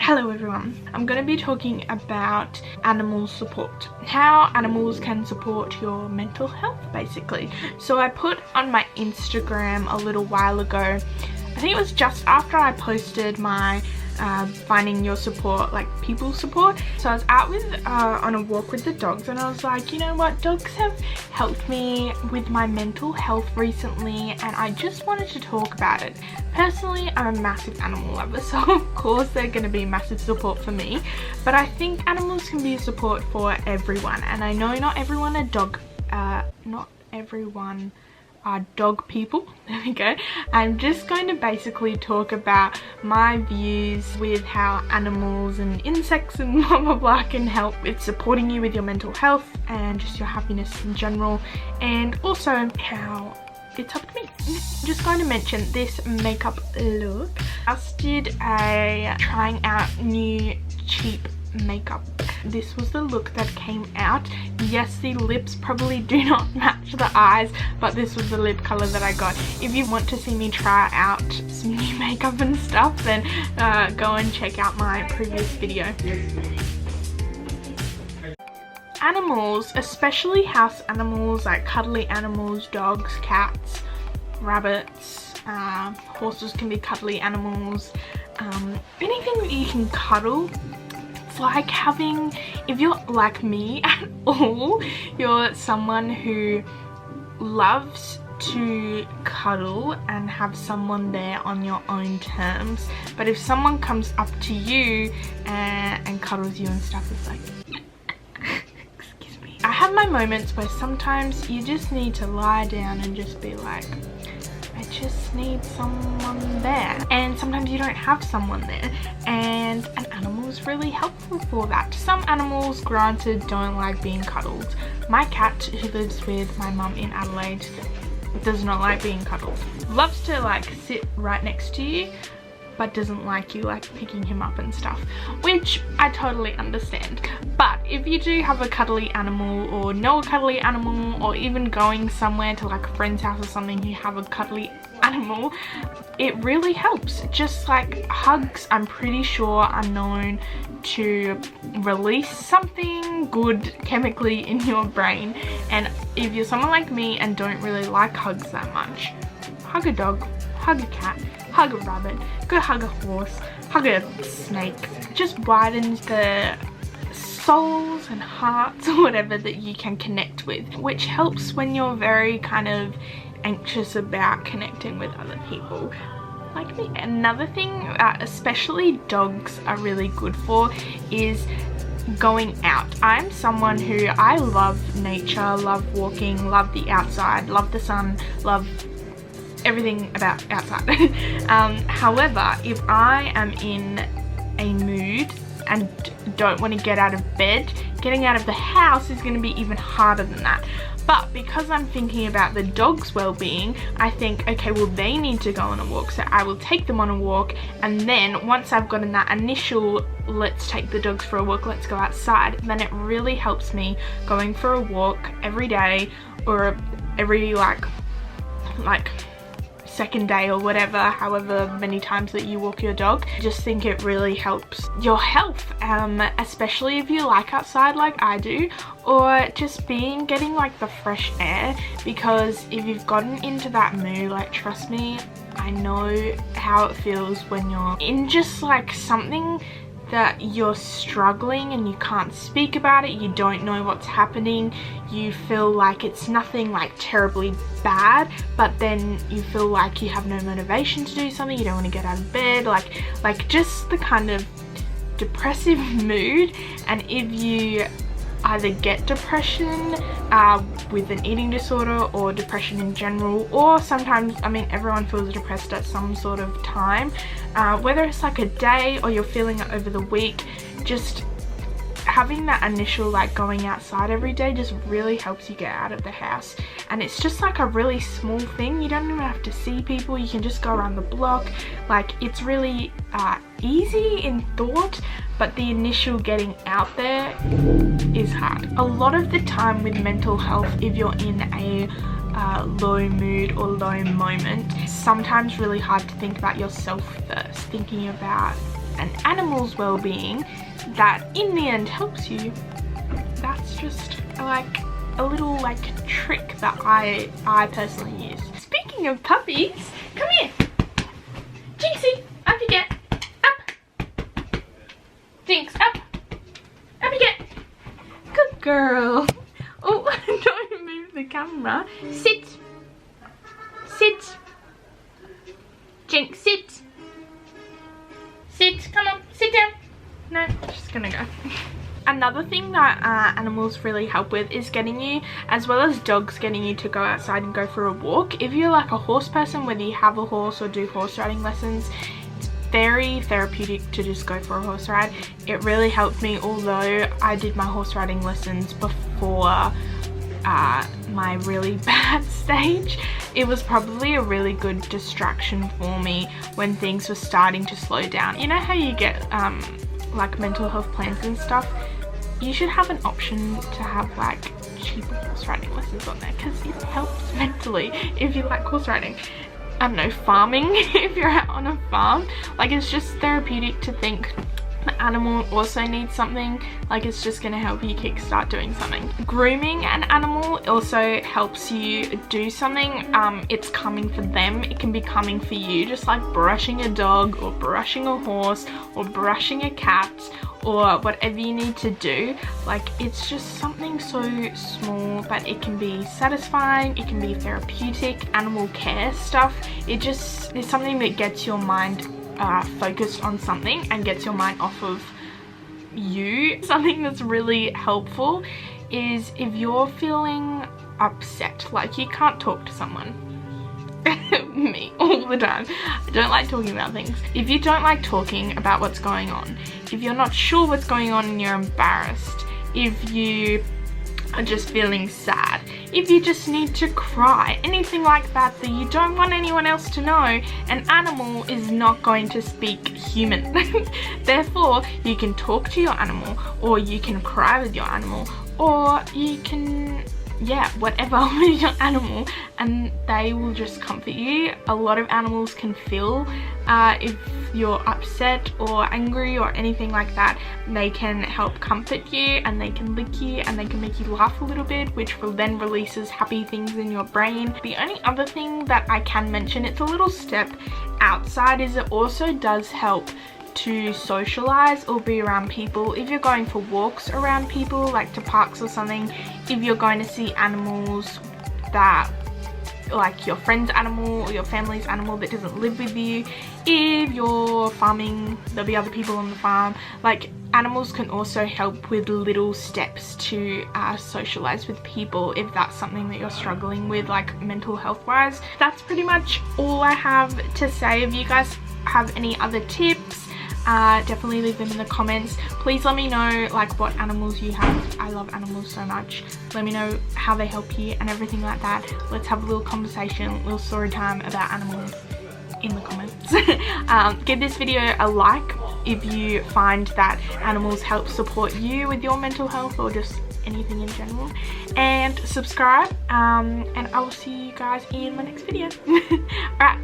Hello everyone, I'm going to be talking about animal support, how animals can support your mental health basically. So I put on my Instagram a little while ago, I think it was just after I posted my finding your support, like people support. So I was out on a walk with the dogs and I was like, you know what, dogs have helped me with my mental health recently and I just wanted to talk about it. Personally, I'm a massive animal lover, so of course they're going to be massive support for me, but I think animals can be a support for everyone, and I know not everyone are dog people. There we go. I'm just going to basically talk about my views with how animals and insects and blah blah blah can help with supporting you with your mental health and just your happiness in general, and also how it's up to me. I'm just going to mention this makeup look. I just did a trying out new cheap makeup. This was the look that came out. Yes, the lips probably do not match the eyes, but this was the lip color that I got. If you want to see me try out some new makeup and stuff, then go and check out my previous video. Animals, especially house animals like cuddly animals, dogs, cats, rabbits, horses can be cuddly animals, anything that you can cuddle. It's like having, if you're like me at all, you're someone who loves to cuddle and have someone there on your own terms, but if someone comes up to you and cuddles you and stuff, it's like I have my moments where sometimes you just need to lie down and just be like, I just need someone there. And sometimes you don't have someone there, and an animal is really helpful for that. Some animals, granted, don't like being cuddled. My cat, who lives with my mum in Adelaide, does not like being cuddled. Loves to like sit right next to you, but doesn't like you like picking him up and stuff, which I totally understand. But if you do have a cuddly animal, or know a cuddly animal, or even going somewhere to like a friend's house or something who have a cuddly animal, it really helps. Just like hugs, I'm pretty sure are known to release something good chemically in your brain, and if you're someone like me and don't really like hugs that much, hug a dog, hug a cat, hug a rabbit, go hug a horse, hug a snake. Just widens the souls and hearts or whatever that you can connect with, which helps when you're very kind of anxious about connecting with other people like me. Another thing especially dogs are really good for is going out. I'm someone who, I love nature, love walking, love the outside, love the sun, love everything about outside. However, if I am in a mood and don't want to get out of bed, getting out of the house is going to be even harder than that. But because I'm thinking about the dog's well-being, I think, okay, well, they need to go on a walk, so I will take them on a walk, and then once I've gotten that initial let's take the dogs for a walk, let's go outside, then it really helps me going for a walk every day, or every like second day or whatever, however many times that you walk your dog. I just think it really helps your health, especially if you like outside like I do, or just getting like the fresh air, because if you've gotten into that mood, like trust me, I know how it feels when you're in just like something that you're struggling and you can't speak about it, you don't know what's happening, you feel like it's nothing like terribly bad, but then you feel like you have no motivation to do something, you don't want to get out of bed, like just the kind of depressive mood. And if you either get depression with an eating disorder, or depression in general, or sometimes, I mean, everyone feels depressed at some sort of time, whether it's like a day or you're feeling it over the week, just having that initial like going outside every day just really helps you get out of the house. And it's just like a really small thing, you don't even have to see people, you can just go around the block. Like, it's really easy in thought, but the initial getting out there is hard. A lot of the time with mental health, if you're in a low mood or low moment, sometimes really hard to think about yourself first, thinking about an animal's well-being that in the end helps you. That's just like a little like trick that I personally use. Speaking of puppies, come here. Jinxie, up you get. Up. Jinx, up. Up you get. Good girl. Oh, don't move the camera. Sit. Sit. Jinx, sit. Sit, come on, sit down. No, she's gonna go. Another thing that animals really help with is getting you, as well as dogs, getting you to go outside and go for a walk. If you're like a horse person, whether you have a horse or do horse riding lessons, it's very therapeutic to just go for a horse ride. It really helped me, although I did my horse riding lessons before my really bad stage. It was probably a really good distraction for me when things were starting to slow down. You know how you get like mental health plans and stuff? You should have an option to have like cheaper horse riding lessons on there, because it helps mentally if you like horse riding. I don't know, farming, if you're out on a farm, like it's just therapeutic to think the animal also needs something, like it's just gonna help you kickstart doing something. Grooming an animal also helps you do something. It's coming for them, it can be coming for you, just like brushing a dog or brushing a horse or brushing a cat or whatever you need to do. Like it's just something so small, but it can be satisfying, it can be therapeutic. Animal care stuff, it just is something that gets your mind focused on something and gets your mind off of you. Something that's really helpful is if you're feeling upset, like you can't talk to someone. Me all the time, I don't like talking about things. If you don't like talking about what's going on, if you're not sure what's going on and you're embarrassed, if you are just feeling sad, if you just need to cry, anything like that that you don't want anyone else to know, an animal is not going to speak human. Therefore, you can talk to your animal, or you can cry with your animal, or you can, yeah, whatever with your animal, and they will just comfort you. A lot of animals can feel if you're upset or angry or anything like that. They can help comfort you, and they can lick you, and they can make you laugh a little bit, which will then releases happy things in your brain. The only other thing that I can mention, it's a little step outside, is it also does help to socialize or be around people. If you're going for walks around people, like to parks or something, if you're going to see animals that, like your friend's animal or your family's animal that doesn't live with you, if you're farming, there'll be other people on the farm. Like animals can also help with little steps to socialize with people if that's something that you're struggling with, like mental health wise. That's pretty much all I have to say. If you guys have any other tips, definitely leave them in the comments. Please let me know like what animals you have. I love animals so much. Let me know how they help you and everything like that. Let's have a little conversation, a little story time about animals in the comments. Give this video a like if you find that animals help support you with your mental health or just anything in general, and subscribe, and I will see you guys in my next video. Alright,